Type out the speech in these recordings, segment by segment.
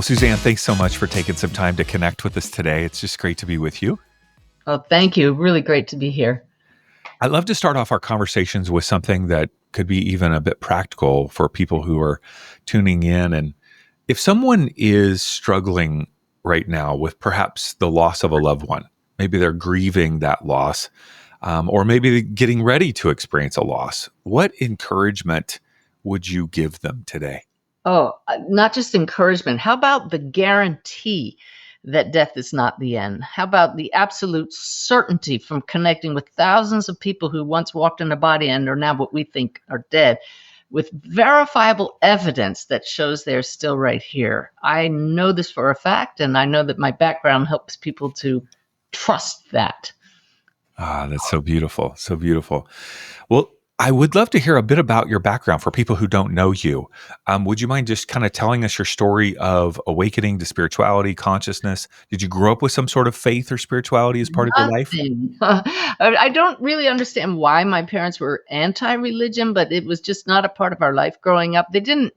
Well, Suzanne, thanks so much for taking some time to connect with us today. It's just great to be with you. Oh, thank you. Really great to be here. I'd love to start off our conversations with something that could be even a bit practical for people who are tuning in. And if someone is struggling right now with perhaps the loss of a loved one, maybe they're grieving that loss, or maybe they're getting ready to experience a loss, what encouragement would you give them today? Oh, not just encouragement. How about the guarantee that death is not the end? How about the absolute certainty from connecting with thousands of people who once walked in a body and are now what we think are dead, with verifiable evidence that shows they're still right here? I know this for a fact, and I know that my background helps people to trust that. Ah, that's so beautiful. So beautiful. Well, I would love to hear a bit about your background for people who don't know you. Would you mind just kind of telling us your story of awakening to spirituality, consciousness? Did you grow up with some sort of faith or spirituality as part of your life? Nothing. I don't really understand why my parents were anti-religion, but it was just not a part of our life growing up. They didn't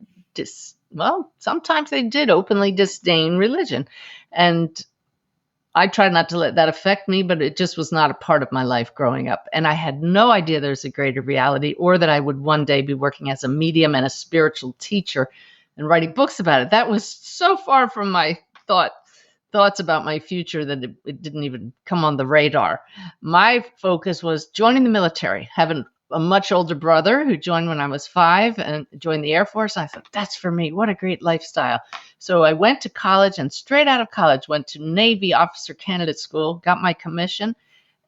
well, sometimes they did openly disdain religion. And I tried not to let that affect me, but it just was not a part of my life growing up. And I had no idea there's a greater reality or that I would one day be working as a medium and a spiritual teacher and writing books about it. That was so far from my thoughts about my future that it didn't even come on the radar. My focus was joining the military, having a much older brother who joined when I was 5 and joined the Air Force. I thought, that's for me. What a great lifestyle. So I went to college, and straight out of college, went to Navy Officer Candidate School, got my commission,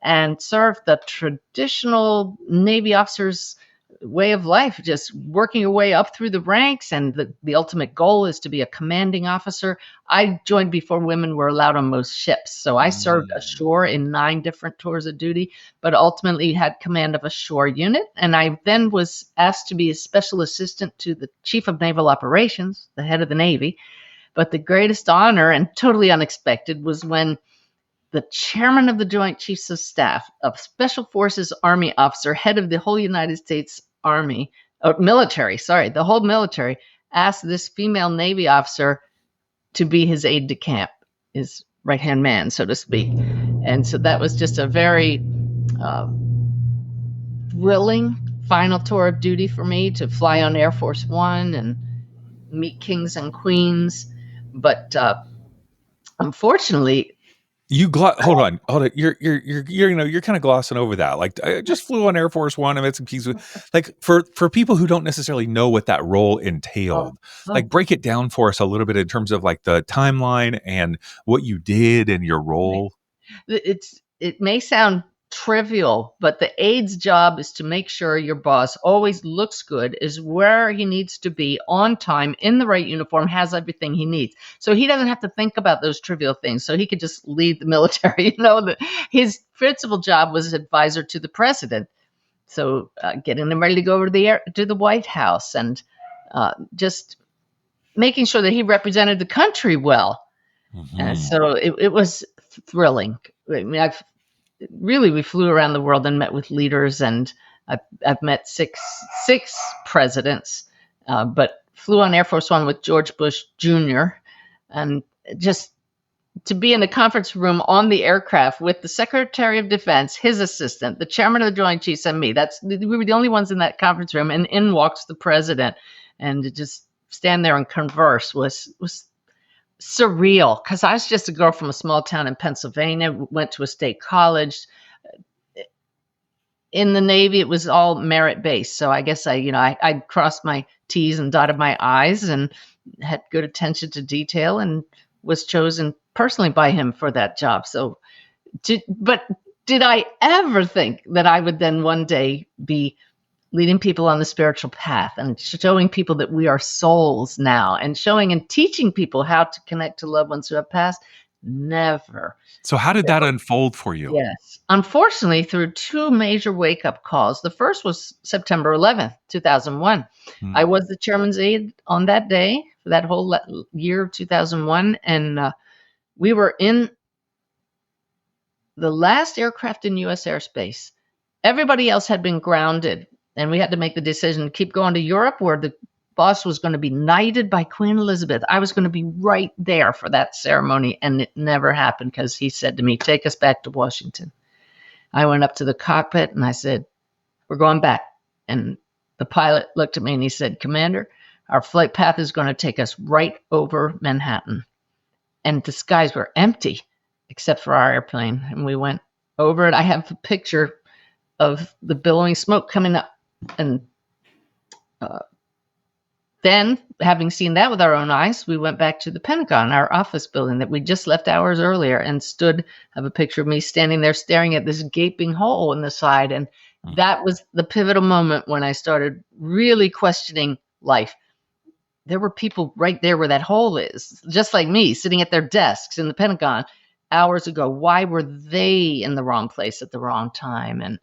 and served the traditional Navy officers way of life, just working your way up through the ranks. And the ultimate goal is to be a commanding officer. I joined before women were allowed on most ships. So I served ashore in 9 different tours of duty, but ultimately had command of a shore unit. And I then was asked to be a special assistant to the Chief of Naval Operations, the head of the Navy. But the greatest honor, and totally unexpected, was when the chairman of the Joint Chiefs of Staff, a Special Forces Army officer, head of the whole United States Army, or military, sorry, the whole military, asked this female Navy officer to be his aide de camp, his right-hand man, so to speak. And so that was just a very thrilling final tour of duty for me, to fly on Air Force One and meet kings and queens. But unfortunately, Hold on. You're kind of glossing over that. Like, I just flew on Air Force One and met some keys. Like, for people who don't necessarily know what that role entailed, like, break it down for us a little bit in terms of like the timeline and what you did and your role. It may sound trivial, but the aide's job is to make sure your boss always looks good, is where he needs to be on time, in the right uniform, has everything he needs. So he doesn't have to think about those trivial things. So he could just lead the military. His principal job was advisor to the president. So getting him ready to go over to the White House, and just making sure that he represented the country well. Mm-hmm. And so it was thrilling. I mean, we flew around the world and met with leaders, and I've met six presidents, but flew on Air Force One with George Bush Jr. And just to be in the conference room on the aircraft with the Secretary of Defense, his assistant, the chairman of the Joint Chiefs, and me. We were the only ones in that conference room, and in walks the president, and to just stand there and converse was surreal, because I was just a girl from a small town in Pennsylvania, went to a state college. In the Navy, it was all merit-based. So I guess I crossed my T's and dotted my I's and had good attention to detail, and was chosen personally by him for that job. So, but did I ever think that I would then one day be leading people on the spiritual path and showing people that we are souls now, and showing and teaching people how to connect to loved ones who have passed? Never. So how did that unfold for you? Yes. Unfortunately, through 2 major wake-up calls. The first was September 11th, 2001. I was the chairman's aide on that day for that whole year of 2001. And we were in the last aircraft in U.S. airspace. Everybody else had been grounded. And we had to make the decision to keep going to Europe, where the boss was going to be knighted by Queen Elizabeth. I was going to be right there for that ceremony, and it never happened because he said to me, "Take us back to Washington." I went up to the cockpit and I said, "We're going back." And the pilot looked at me and he said, "Commander, our flight path is going to take us right over Manhattan." And the skies were empty except for our airplane. And we went over it. I have a picture of the billowing smoke coming up. And then, having seen that with our own eyes, we went back to the Pentagon, our office building that we just left hours earlier, and stood. I have a picture of me standing there staring at this gaping hole in the side. And that was the pivotal moment when I started really questioning life. There were people right there where that hole is, just like me, sitting at their desks in the Pentagon hours ago. Why were they in the wrong place at the wrong time? And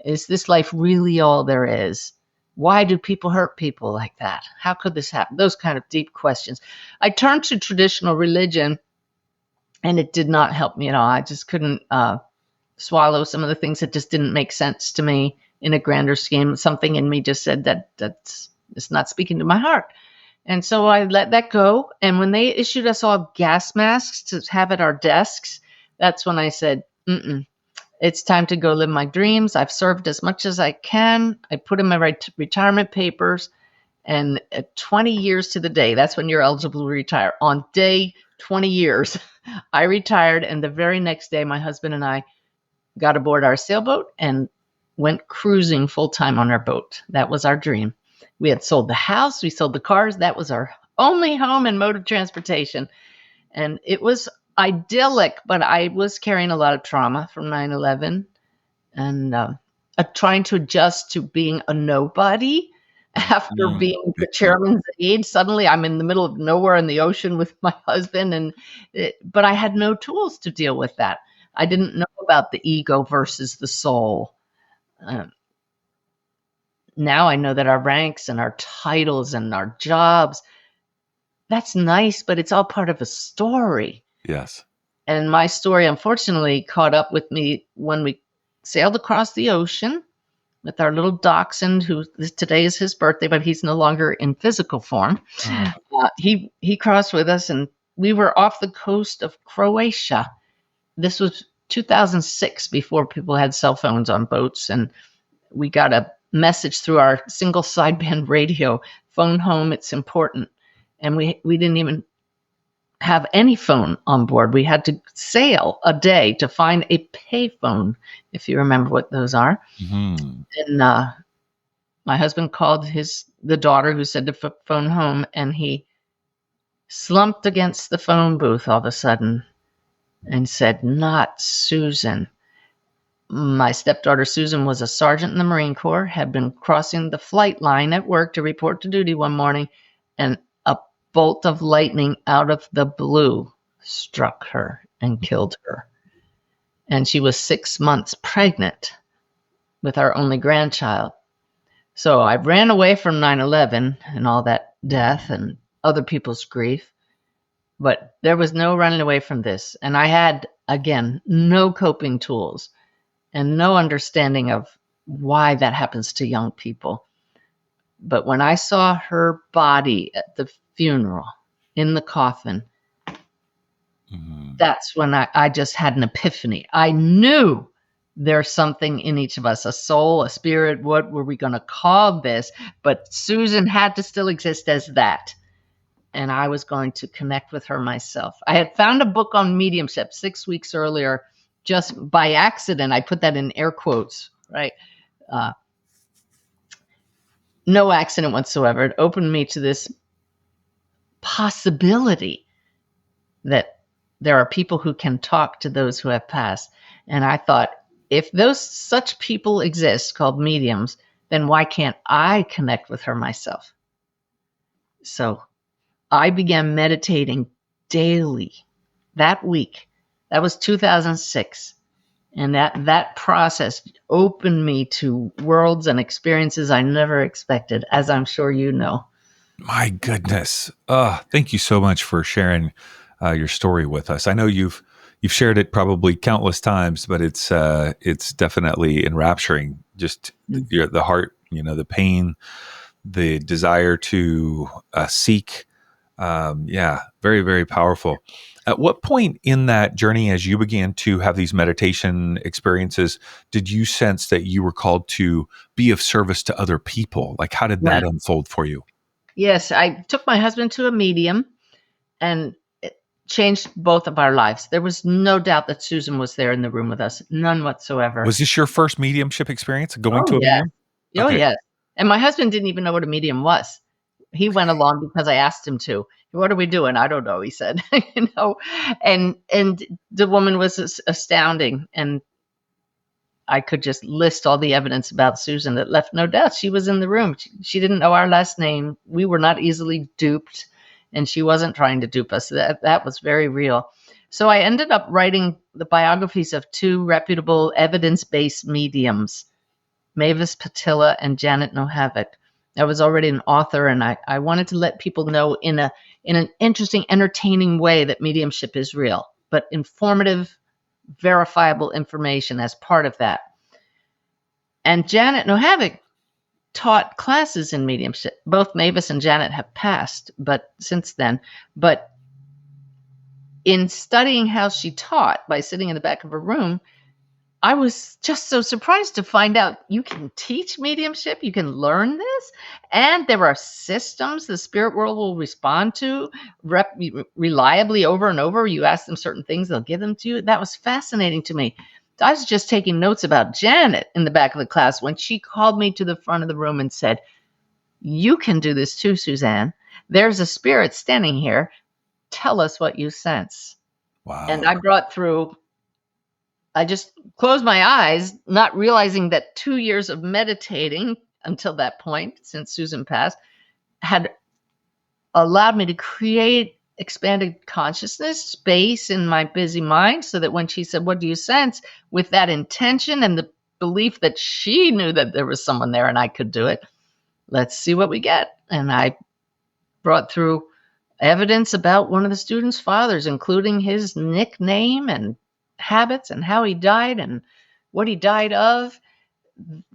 is this life really all there is? Why do people hurt people like that? How could this happen? Those kind of deep questions. I turned to traditional religion, and it did not help me at all. I just couldn't swallow some of the things that just didn't make sense to me in a grander scheme. Something in me just said that's it's not speaking to my heart. And so I let that go. And when they issued us all gas masks to have at our desks, that's when I said, it's time to go live my dreams. I've served as much as I can. I put in my retirement papers. And at 20 years to the day, that's when you're eligible to retire. On day 20 years, I retired. And the very next day, my husband and I got aboard our sailboat and went cruising full time on our boat. That was our dream. We had sold the house. We sold the cars. That was our only home and mode of transportation. And it was idyllic, but I was carrying a lot of trauma from 9/11 and trying to adjust to being a nobody after being the chairman's aide. Suddenly I'm in the middle of nowhere in the ocean with my husband, but I had no tools to deal with that. I didn't know about the ego versus the soul. Now I know that our ranks and our titles and our jobs, that's nice, but it's all part of a story. Yes. And my story, unfortunately, caught up with me when we sailed across the ocean with our little dachshund, who today is his birthday, but he's no longer in physical form. He crossed with us, and we were off the coast of Croatia. This was 2006, before people had cell phones on boats, and we got a message through our single sideband radio: phone home, it's important. And we didn't even have any phone on board. We had to sail a day to find a payphone, if you remember what those are. And my husband called the daughter who said to phone home, and he slumped against the phone booth all of a sudden and said, "Not Susan." My stepdaughter, Susan, was a sergeant in the Marine Corps, had been crossing the flight line at work to report to duty one morning, and a bolt of lightning out of the blue struck her and killed her. And she was 6 months pregnant with our only grandchild. So I ran away from 9/11 and all that death and other people's grief, but there was no running away from this. And I had, again, no coping tools and no understanding of why that happens to young people. But when I saw her body at the funeral, in the coffin, that's when I just had an epiphany. I knew there's something in each of us, a soul, a spirit. What were we going to call this? But Susan had to still exist as that. And I was going to connect with her myself. I had found a book on mediumship 6 weeks earlier, just by accident. I put that in air quotes, right? No accident whatsoever. It opened me to this possibility that there are people who can talk to those who have passed. And I thought, if those such people exist called mediums, then why can't I connect with her myself? So I began meditating daily that week. That was 2006. And that process opened me to worlds and experiences I never expected, as I'm sure you know. My goodness. Thank you so much for sharing your story with us. I know you've shared it probably countless times, but it's definitely enrapturing. Just the heart, the pain, the desire to seek. Yeah, very, very powerful. At what point in that journey, as you began to have these meditation experiences, did you sense that you were called to be of service to other people? Like, how did Yeah. that unfold for you? Yes, I took my husband to a medium, and it changed both of our lives. There was no doubt that Susan was there in the room with us, none whatsoever. Was this your first mediumship experience, going Oh, to a yes. medium? Oh, Okay. yes. And my husband didn't even know what a medium was. He went along because I asked him to. "What are we doing?" "I don't know," he said. And the woman was astounding, and I could just list all the evidence about Susan that left no doubt. She was in the room. She didn't know our last name. We were not easily duped, and she wasn't trying to dupe us. That was very real. So I ended up writing the biographies of two reputable evidence-based mediums, Mavis Patilla and Janet Nohavec. I was already an author, and I wanted to let people know in an interesting, entertaining way that mediumship is real, but informative, verifiable information as part of that. And Janet Nohavec taught classes in mediumship. Both Mavis and Janet have passed, but since then, but in studying how she taught by sitting in the back of a room, I was just so surprised to find out you can teach mediumship, you can learn this, and there are systems the spirit world will respond to reliably over and over. You ask them certain things, they'll give them to you. That was fascinating to me. I was just taking notes about Janet in the back of the class when she called me to the front of the room and said, "You can do this too, Suzanne. There's a spirit standing here. Tell us what you sense." And Wow. I just closed my eyes, not realizing that 2 years of meditating until that point, since Susan passed, had allowed me to create expanded consciousness space in my busy mind so that when she said, "What do you sense?" with that intention and the belief that she knew that there was someone there and I could do it, let's see what we get. And I brought through evidence about one of the students' fathers, including his nickname and habits and how he died and what he died of.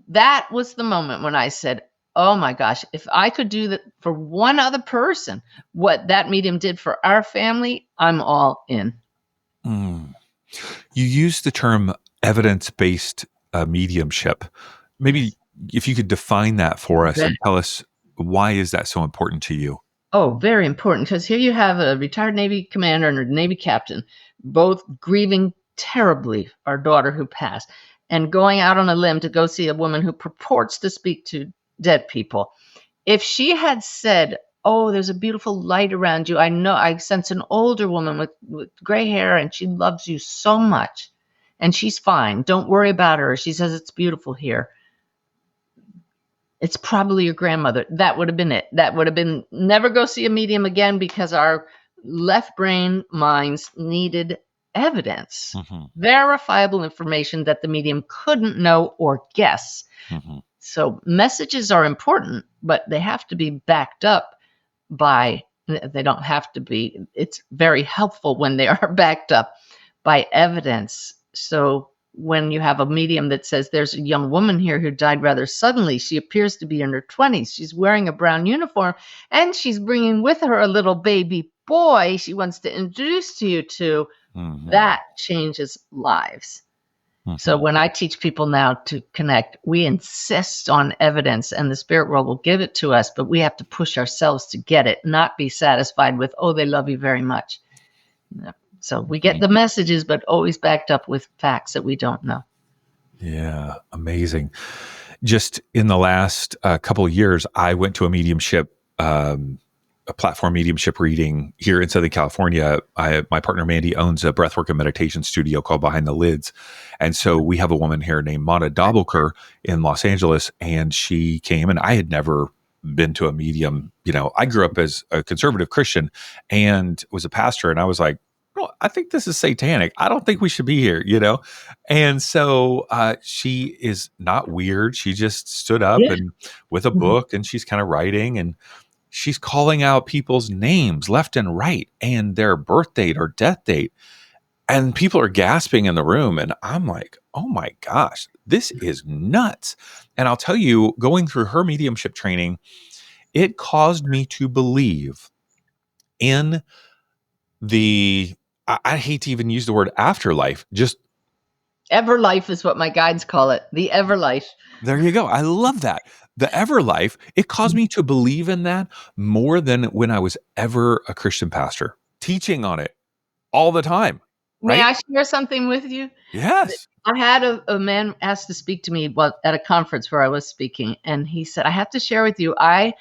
That was the moment when I said, "Oh my gosh, if I could do that for one other person, what that medium did for our family, I'm all in." Mm. You use the term evidence-based mediumship. Maybe if you could define that for us and tell us, why is that so important to you? Oh, very important, because here you have a retired Navy commander and a Navy captain, both grieving terribly our daughter who passed, and going out on a limb to go see a woman who purports to speak to dead people. If she had said, "Oh, there's a beautiful light around you. I know I sense an older woman with gray hair, and she loves you so much, and she's fine. Don't worry about her. She says it's beautiful here. It's probably your grandmother." That would have been it. That would have been never go see a medium again, because our left brain minds needed evidence, Hmm. verifiable information that the medium couldn't know or guess. Hmm. So messages are important, but they have to be backed up by, they don't have to be, it's very helpful when they are backed up by evidence. So when you have a medium that says, "There's a young woman here who died rather suddenly. She appears to be in her 20s. She's wearing a brown uniform, and she's bringing with her a little baby boy she wants to introduce to you to," Hmm. that changes lives. So Hmm. when I teach people now to connect, we insist on evidence, and the spirit world will give it to us, but we have to push ourselves to get it, not be satisfied with, "Oh, they love you very much." No. So we get the messages, but always backed up with facts that we don't know. Yeah, amazing. Just in the last couple of years, I went to a platform mediumship reading here in Southern California. My partner Mandy owns a breathwork and meditation studio called Behind the Lids, and so we have a woman here named Mana Dobelker in Los Angeles, and she came, and I had never been to a medium. You know, I grew up as a conservative Christian and was a pastor, and I was like, "Well, I think this is satanic. I don't think we should be here," you know? And so she is not weird. She just stood up Yeah. and with a Mhm. book, and she's kind of writing, and she's calling out people's names left and right and their birth date or death date. And people are gasping in the room. And I'm like, oh my gosh, this is nuts. And I'll tell you, going through her mediumship training, it caused me to believe in I hate to even use the word afterlife, just Everlife is what my guides call it. The Everlife. there you go. I love that. The Everlife, it caused me to believe in that more than when I was ever a Christian pastor, teaching on it all the time, May right? I share something with you? Yes. I had a man asked to speak to me at a conference where I was speaking, and he said, "I have to share with you. I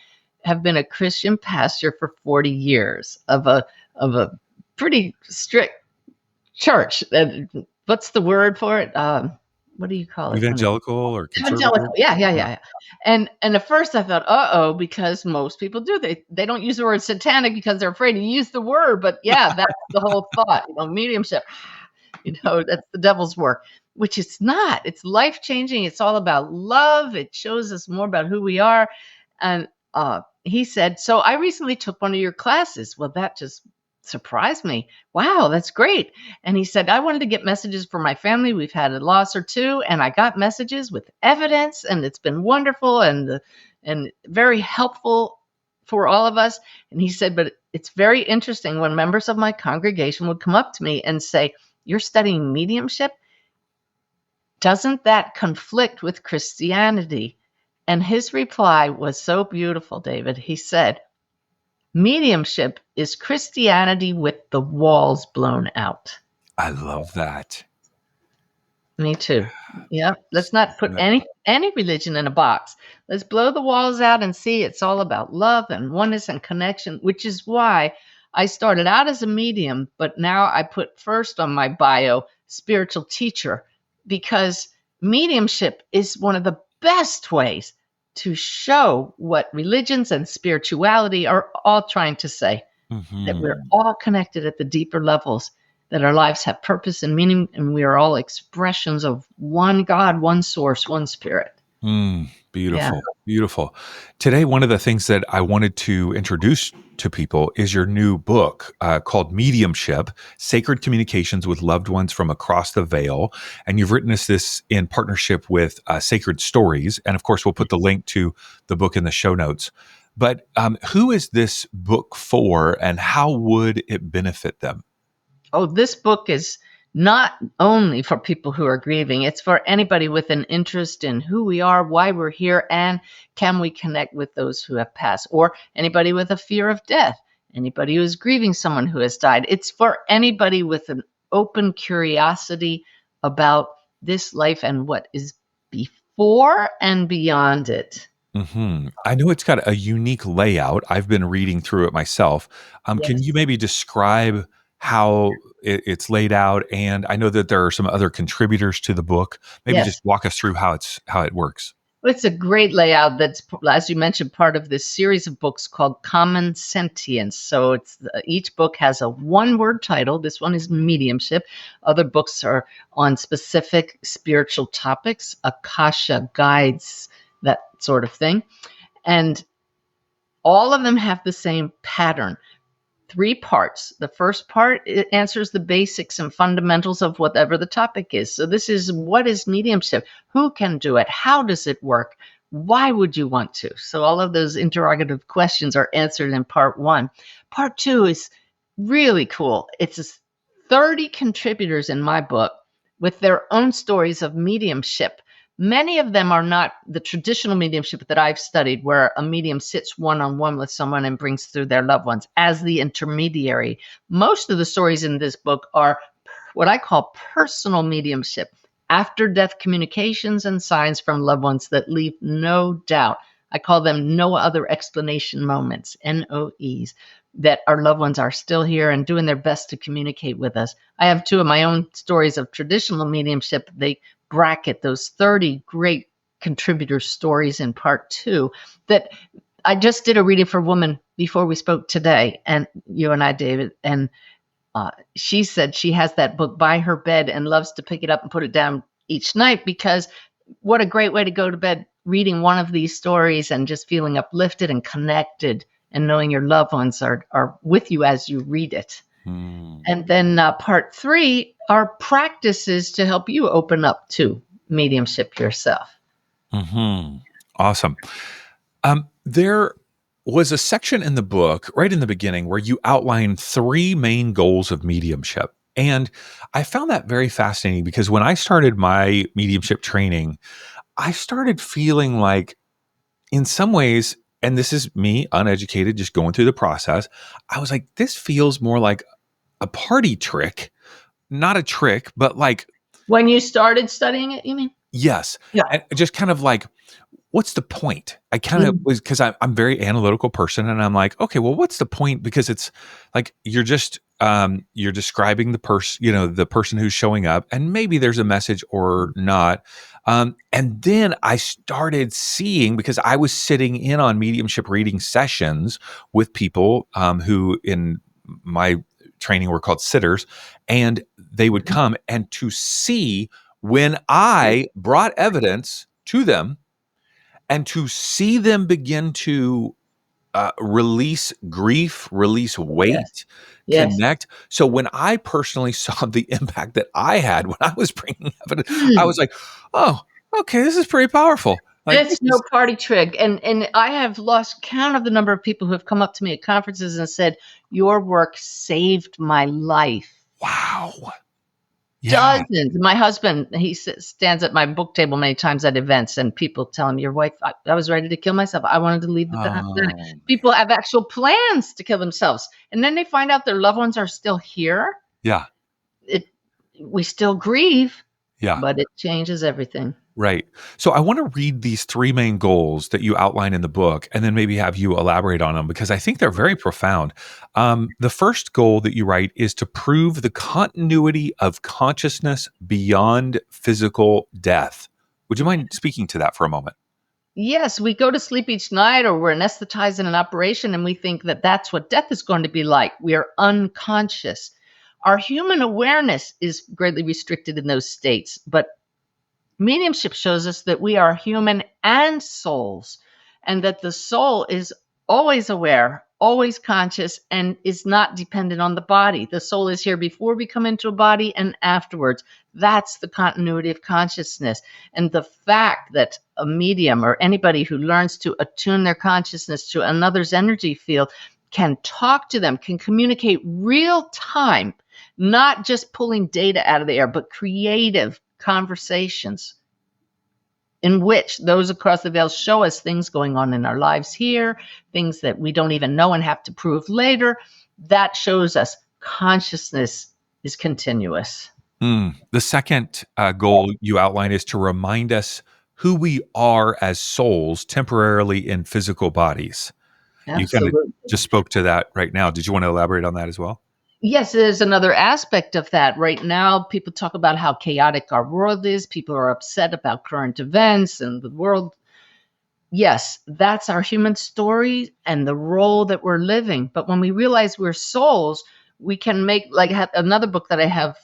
have been a Christian pastor for 40 years of a pretty strict church. What's the word for it? What do you call it when it's Evangelical or conservative. evangelical? Yeah, yeah, Yeah. yeah, yeah. And at first I thought, uh-oh, because most people do. They don't use the word satanic because they're afraid to use the word. But yeah, that's the whole thought. Mediumship. That's the devil's work, which it's not. It's life changing. It's all about love. It shows us more about who we are. And he said, "So I recently took one of your classes." Well, that just surprised me. Wow, that's great. And he said, "I wanted to get messages for my family. We've had a loss or two, and I got messages with evidence, and it's been wonderful and very helpful for all of us." And he said, "But it's very interesting when members of my congregation would come up to me and say, 'You're studying mediumship? Doesn't that conflict with Christianity?'" And his reply was so beautiful, David. He said, "Mediumship is Christianity with the walls blown out." I love that. Me too. Yeah. Let's not put That- any religion in a box. Let's blow the walls out and see it's all about love and oneness and connection, which is why I started out as a medium, but now I put first on my bio spiritual teacher, because mediumship is one of the best ways to show what religions and spirituality are all trying to say, that we're Mhm. all connected at the deeper levels, that our lives have purpose and meaning, and we are all expressions of one God, one source, one spirit. Yeah. Beautiful, beautiful. Today, one of the things that I wanted to introduce to people is your new book called Mediumship: Sacred Communications with Loved Ones from Across the Veil. And you've written this in partnership with Sacred Stories. And of course, we'll put the link to the book in the show notes. But who is this book for, and how would it benefit them? Oh, this book is not only for people who are grieving, it's for anybody with an interest in who we are, why we're here, and can we connect with those who have passed, or anybody with a fear of death, anybody who is grieving someone who has died. It's for anybody with an open curiosity about this life and what is before and beyond it. I know it's got a unique layout. I've been reading through it myself. Can you Yes. maybe describe how it's laid out? And I know that there are some other contributors to the book. Maybe just Yes. walk us through how it works. Well, it's a great layout that's, as you mentioned, part of this series of books called Common Sentience. So each book has a one-word title. This one is Mediumship. Other books are on specific spiritual topics, Akasha guides, that sort of thing. And all of them have the same pattern. 3 parts. The first part, it answers the basics and fundamentals of whatever the topic is. So this is, what is mediumship? Who can do it? How does it work? Why would you want to? So all of those interrogative questions are answered in part 1. Part 2 is really cool. It's 30 contributors in my book with their own stories of mediumship. Many of them are not the traditional mediumship that I've studied, where a medium sits one-on-one with someone and brings through their loved ones as the intermediary. Most of the stories in this book are what I call personal mediumship, after death communications and signs from loved ones that leave no doubt. I call them no other explanation moments, NOEs, that our loved ones are still here and doing their best to communicate with us. I have 2 of my own stories of traditional mediumship. They bracket those 30 great contributor stories in part 2. That I just did a reading for a woman before we spoke today, and you and I, David, and she said she has that book by her bed and loves to pick it up and put it down each night, because what a great way to go to bed reading one of these stories and just feeling uplifted and connected and knowing your loved ones are with you as you read it. Hmm. And then part 3 are practices to help you open up to mediumship yourself. Awesome. There. was a section in the book right in the beginning where you outline three main goals of mediumship. And I found that very fascinating because when I started my mediumship training, I started feeling like, in some ways, and this is me, uneducated, just going through the process, I was like, this feels more like a party trick, not a trick, but like, When you started studying it, you mean? yes. Yeah. And just kind of like, what's the point? I kind of Mm. was, because I'm a very analytical person, and I'm like, okay, well, what's the point? Because it's like you're describing the person, the person who's showing up, and maybe there's a message or not. And then I started seeing, because I was sitting in on mediumship reading sessions with people who in my training were called sitters, and they would come, and to see when I brought evidence to them, and to see them begin to release grief, release Yes. weight, Yes. connect. So when I personally saw the impact that I had when I was bringing evidence, I Mm. was like, oh, okay, this is pretty powerful. Like It's this no is, party trick, and I have lost count of the number of people who have come up to me at conferences and said, "Your work saved my life." wow. Yeah. Dozens. My husband, he stands at my book table many times at events, and people tell him, "Your wife, I was ready to kill myself. I wanted to leave the planet." Oh, People have actual plans to kill themselves, and then they find out their loved ones are still here. yeah. It, we still grieve, Yeah. but it changes everything. Right. So I want to read these three main goals that you outline in the book, and then maybe have you elaborate on them, because I think they're very profound. The first goal that you write is to prove the continuity of consciousness beyond physical death. Would you mind speaking to that for a moment? Yes, we go to sleep each night, or we're anesthetized in an operation, and we think that that's what death is going to be like. We are unconscious. Our human awareness is greatly restricted in those states, but mediumship shows us that we are human and souls, and that the soul is always aware, always conscious, and is not dependent on the body. The soul is here before we come into a body and afterwards. That's the continuity of consciousness. And the fact that a medium or anybody who learns to attune their consciousness to another's energy field can talk to them, can communicate real time, not just pulling data out of the air, but creative conversations in which those across the veil show us things going on in our lives here, things that we don't even know and have to prove later. That shows us consciousness is continuous. The second goal you outline is to remind us who we are as souls temporarily in physical bodies. You kind of Absolutely. just spoke to that right now. Did you want to elaborate on that as well? Yes, there's another aspect of that. Right now, people talk about how chaotic our world is. People are upset about current events and the world. Yes, that's our human story and the role that we're living. But when we realize we're souls, we can make, like another book that I have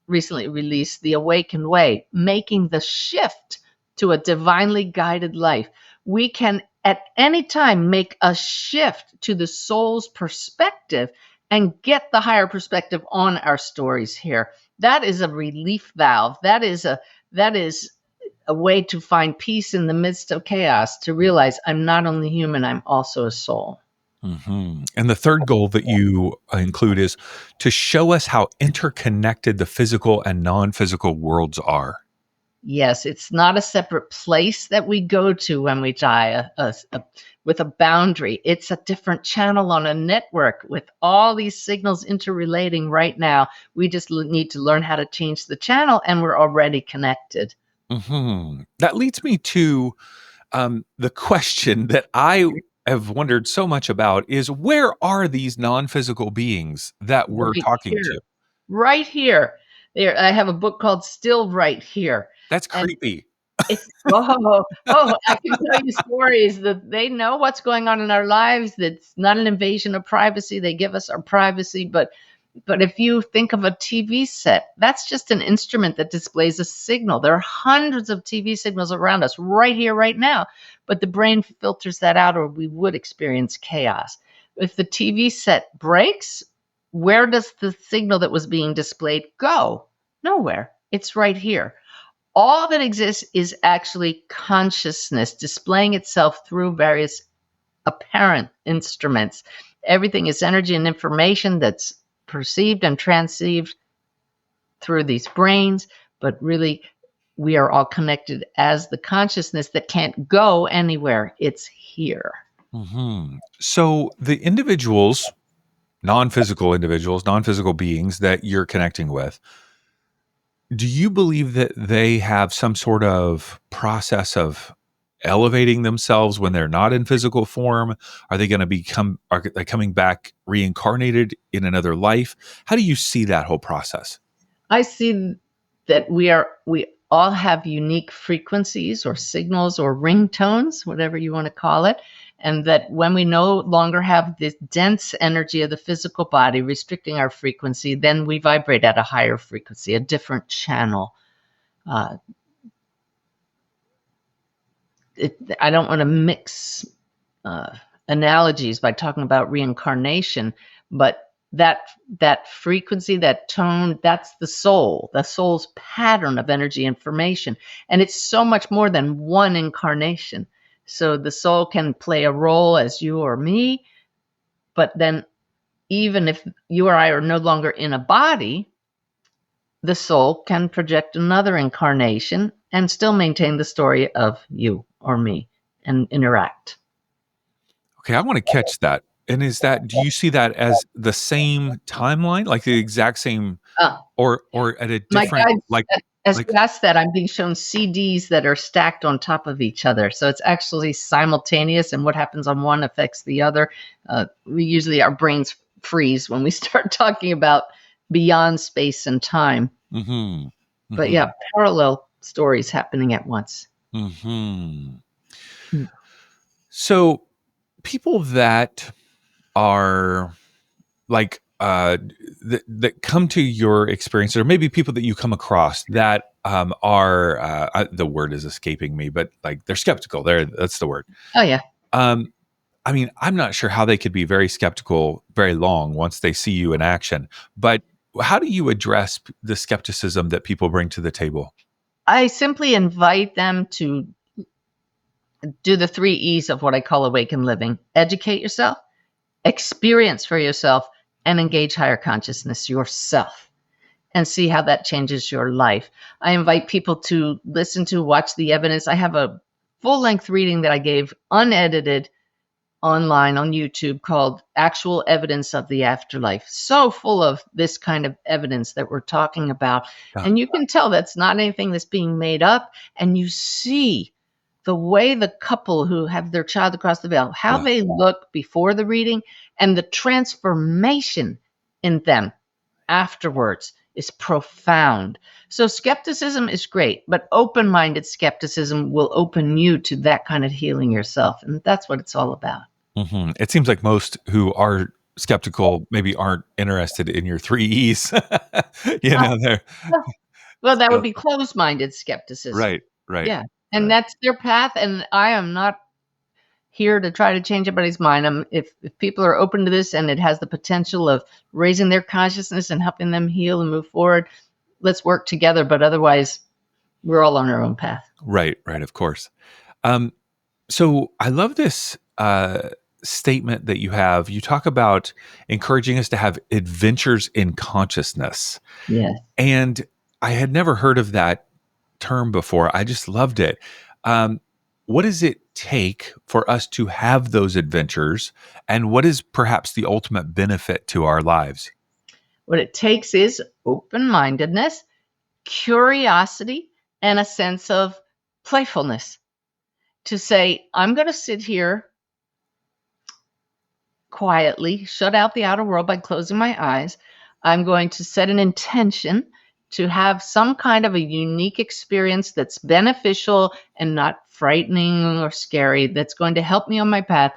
recently released, The Awakened Way, making the shift to a divinely guided life. We can at any time make a shift to the soul's perspective and get the higher perspective on our stories here. That is a relief valve. That is a way to find peace in the midst of chaos, to realize I'm not only human, I'm also a soul. And the third goal that you include is to show us how interconnected the physical and non physical worlds are. Yes, it's not a separate place that we go to when we die with a boundary. It's a different channel on a network with all these signals interrelating right now. We just need to learn how to change the channel, and we're already connected. That leads me to the question that I have wondered so much about is, where are these non physical beings that we're Right talking here. to? Right here. There, I have a book called Still Right Here. That's And creepy. it's I can tell you stories that they know what's going on in our lives. That's not an invasion of privacy. They give us our privacy, but if you think of a TV set, that's just an instrument that displays a signal. There are hundreds of TV signals around us right here, right now, but the brain filters that out, or we would experience chaos. If the TV set breaks, where does the signal that was being displayed go? Nowhere. It's right here. All that exists is actually consciousness displaying itself through various apparent instruments. Everything is energy and information that's perceived and transceived through these brains, but really we are all connected as the consciousness that can't go anywhere. It's here. So the individuals, non-physical individuals, non-physical beings that you're connecting with, do you believe that they have some sort of process of elevating themselves when they're not in physical form? Are they going to are they coming back reincarnated in another life? How do you see that whole process? I see that we all have unique frequencies or signals or ringtones, whatever you want to call it, and that when we no longer have this dense energy of the physical body restricting our frequency, then we vibrate at a higher frequency, a different channel. Uh, I don't want to mix analogies by talking about reincarnation, but that frequency, that tone, that's the soul's pattern of energy information, and it's so much more than one incarnation. So the soul can play a role as you or me, but then even if you or I are no longer in a body, the soul can project another incarnation and still maintain the story of you or me and interact. Okay, I want to catch that. And do you see that as the same timeline, like the exact same, Uh, or at a my different, guides, as like, you asked that, I'm being shown CDs that are stacked on top of each other. So it's actually simultaneous, and what happens on one affects the other. We usually, our brains freeze when we start talking about beyond space and time. mm-hmm, But yeah, mm-hmm, parallel stories happening at once. mm-hmm. So people that are like that come to your experience, or maybe people that you come across that are the word is escaping me, but like they're skeptical. That's the word. Oh yeah. Um, I mean, I'm not sure how they could be very skeptical very long once they see you in action. But how do you address the skepticism that people bring to the table? I simply invite them to do the 3 E's of what I call awakened living. Educate yourself, experience for yourself, and engage higher consciousness yourself, and see how that changes your life. I invite people to listen to, watch the evidence. I have a full length reading that I gave unedited online on YouTube called Actual Evidence of the Afterlife. So full of this kind of evidence that we're talking about. Yeah. And you can tell that's not anything that's being made up. And you see the way the couple who have their child across the veil, how Yeah. they look before the reading, and the transformation in them afterwards is profound. So skepticism is great, but open-minded skepticism will open you to that kind of healing yourself. And that's what it's all about. Mm-hmm. It seems like most who are skeptical maybe aren't interested in your 3 E's. They're Well, that would so be closed-minded skepticism. right, right, Yeah. And right. that's their path. And I am not here to try to change anybody's mind. If people are open to this and it has the potential of raising their consciousness and helping them heal and move forward, let's work together. But otherwise, we're all on our own path. Right, right, of course. Um, so I love this statement that you have. You talk about encouraging us to have adventures in consciousness. Yes. And I had never heard of that term before. I just loved it. What does it take for us to have those adventures? And what is perhaps the ultimate benefit to our lives? What it takes is open-mindedness, curiosity, and a sense of playfulness to say, I'm going to sit here quietly, shut out the outer world by closing my eyes. I'm going to set an intention to have some kind of a unique experience that's beneficial and not frightening or scary, that's going to help me on my path.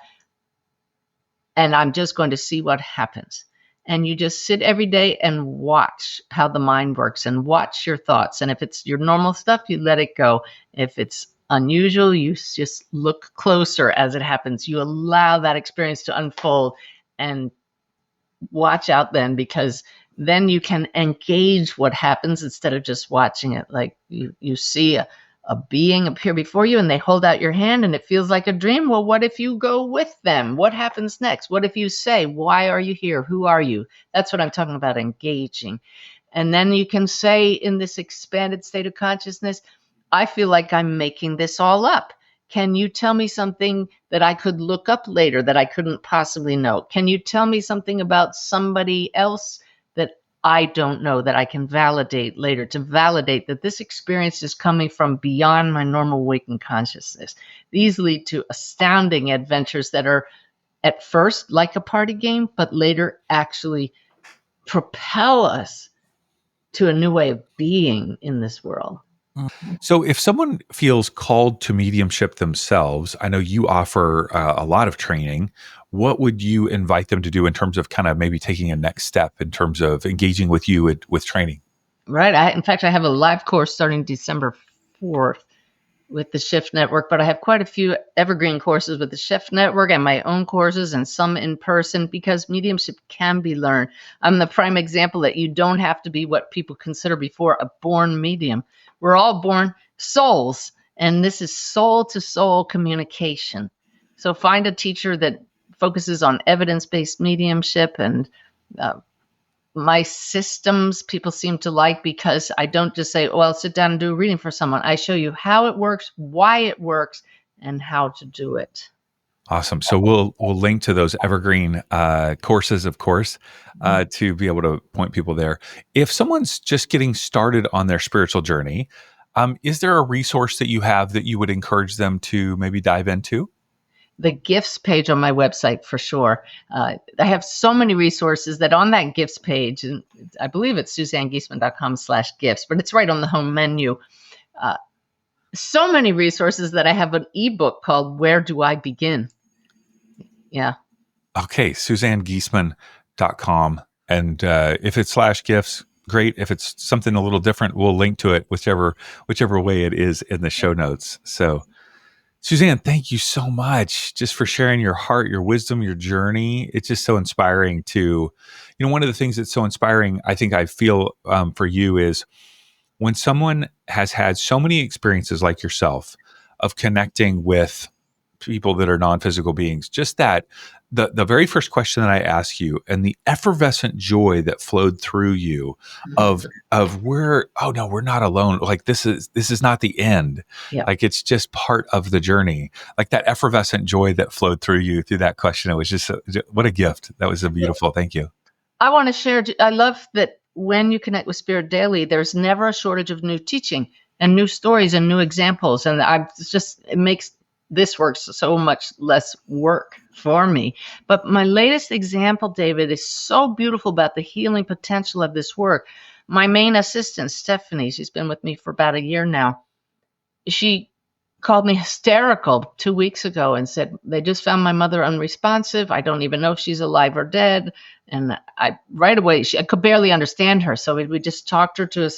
And I'm just going to see what happens. And you just sit every day and watch how the mind works and watch your thoughts. And if it's your normal stuff, you let it go. If it's unusual, you just look closer as it happens. You allow that experience to unfold and watch out then, because then you can engage what happens instead of just watching it. Like you see a a being appear before you and they hold out your hand and it feels like a dream. Well, what if you go with them? What happens next? What if you say, why are you here? Who are you? That's what I'm talking about, engaging. And then you can say in this expanded state of consciousness, I feel like I'm making this all up. Can you tell me something that I could look up later that I couldn't possibly know? Can you tell me something about somebody else that I don't know that I can validate later, to validate that this experience is coming from beyond my normal waking consciousness? These lead to astounding adventures that are at first like a party game, but later actually propel us to a new way of being in this world. So, if someone feels called to mediumship themselves, I know you offer a lot of training. What would you invite them to do in terms of kind of maybe taking a next step in terms of engaging with you with training? Right. In fact, I have a live course starting December 4th with the Shift Network, but I have quite a few evergreen courses with the Shift Network and my own courses and some in person because mediumship can be learned. I'm the prime example that you don't have to be what people consider before a born medium. We're all born souls, and this is soul to soul communication. So find a teacher that focuses on evidence-based mediumship and my systems people seem to like because I don't just say, well, sit down and do a reading for someone. I show you how it works, why it works, and how to do it. Awesome. So we'll link to those evergreen courses, of course, to be able to point people there. If someone's just getting started on their spiritual journey, is there a resource that you have that you would encourage them to maybe dive into? The gifts page on my website for sure. I have so many resources that on that gifts page, and I believe it's SuzanneGiesemann.com/gifts, but it's right on the home menu. So many resources that I have an ebook called Where Do I Begin? Yeah. Okay, SuzanneGiesemann.com. And if it's /gifts, great. If it's something a little different, we'll link to it whichever way it is in the show notes. So Suzanne, thank you so much just for sharing your heart, your wisdom, your journey. It's just so inspiring to, one of the things that's so inspiring, I think I feel for you is when someone has had so many experiences like yourself of connecting with people that are non-physical beings, just that the very first question that I ask you and the effervescent joy that flowed through you of where, oh no, we're not alone. Like this is not the end. Yeah. Like it's just part of the journey. Like that effervescent joy that flowed through you through that question. It was just what a gift. That was a beautiful, thank you. I want to share, I love that when you connect with Spirit Daily, there's never a shortage of new teaching and new stories and new examples. And it makes this work so much less work for me. But my latest example, David, is so beautiful about the healing potential of this work. My main assistant, Stephanie, she's been with me for about a year now. She called me hysterical 2 weeks ago and said, they just found my mother unresponsive. I don't even know if she's alive or dead. And right away, I could barely understand her. So we just talked her to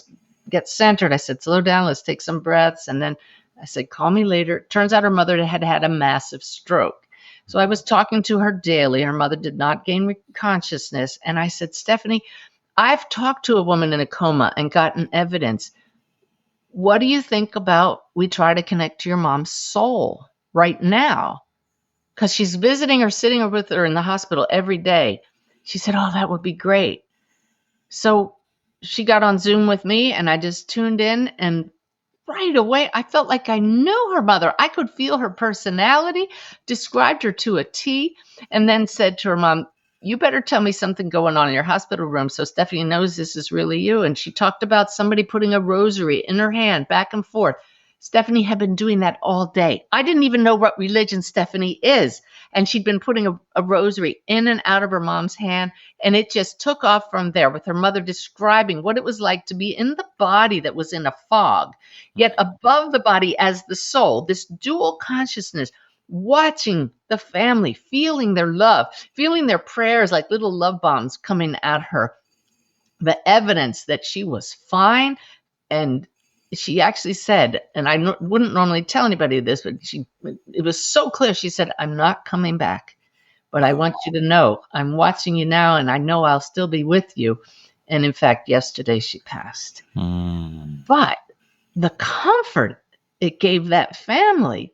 get centered. I said, slow down, let's take some breaths. And then I said, call me later. Turns out her mother had had a massive stroke. So I was talking to her daily. Her mother did not gain consciousness. And I said, Stephanie, I've talked to a woman in a coma and gotten evidence. What do you think about we try to connect to your mom's soul right now? Because she's visiting or sitting with her in the hospital every day. She said, oh, that would be great. So she got on Zoom with me and I just tuned in, and right away, I felt like I knew her mother. I could feel her personality, described her to a T, and then said to her mom, you better tell me something going on in your hospital room so Stephanie knows this is really you. And she talked about somebody putting a rosary in her hand back and forth. Stephanie had been doing that all day. I didn't even know what religion Stephanie is. And she'd been putting a rosary in and out of her mom's hand. And it just took off from there with her mother describing what it was like to be in the body that was in a fog, yet above the body as the soul, this dual consciousness, watching the family, feeling their love, feeling their prayers like little love bombs coming at her. The evidence that she was fine. And she actually said, and I wouldn't normally tell anybody this, but it was so clear. She said, I'm not coming back, but I want you to know I'm watching you now and I know I'll still be with you. And in fact, yesterday she passed. But the comfort it gave that family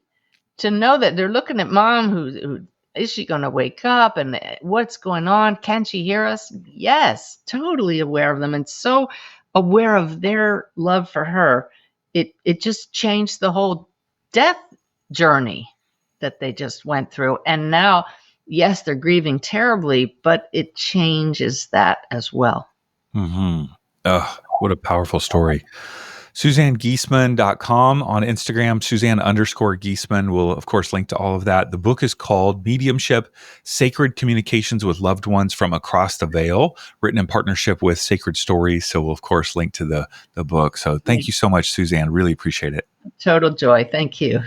to know that they're looking at mom who is she going to wake up and what's going on? Can she hear us? Yes, totally aware of them and so aware of their love for her. It just changed the whole death journey that they just went through. And now, yes, they're grieving terribly, but it changes that as well. Mm-hmm. What a powerful story. SuzanneGiesemann.com on Instagram, Suzanne_Giesemann will, of course, link to all of that. The book is called Mediumship, Sacred Communications with Loved Ones from Across the Veil, written in partnership with Sacred Stories. So we'll, of course, link to the book. So thank you so much, Suzanne. Really appreciate it. Total joy. Thank you.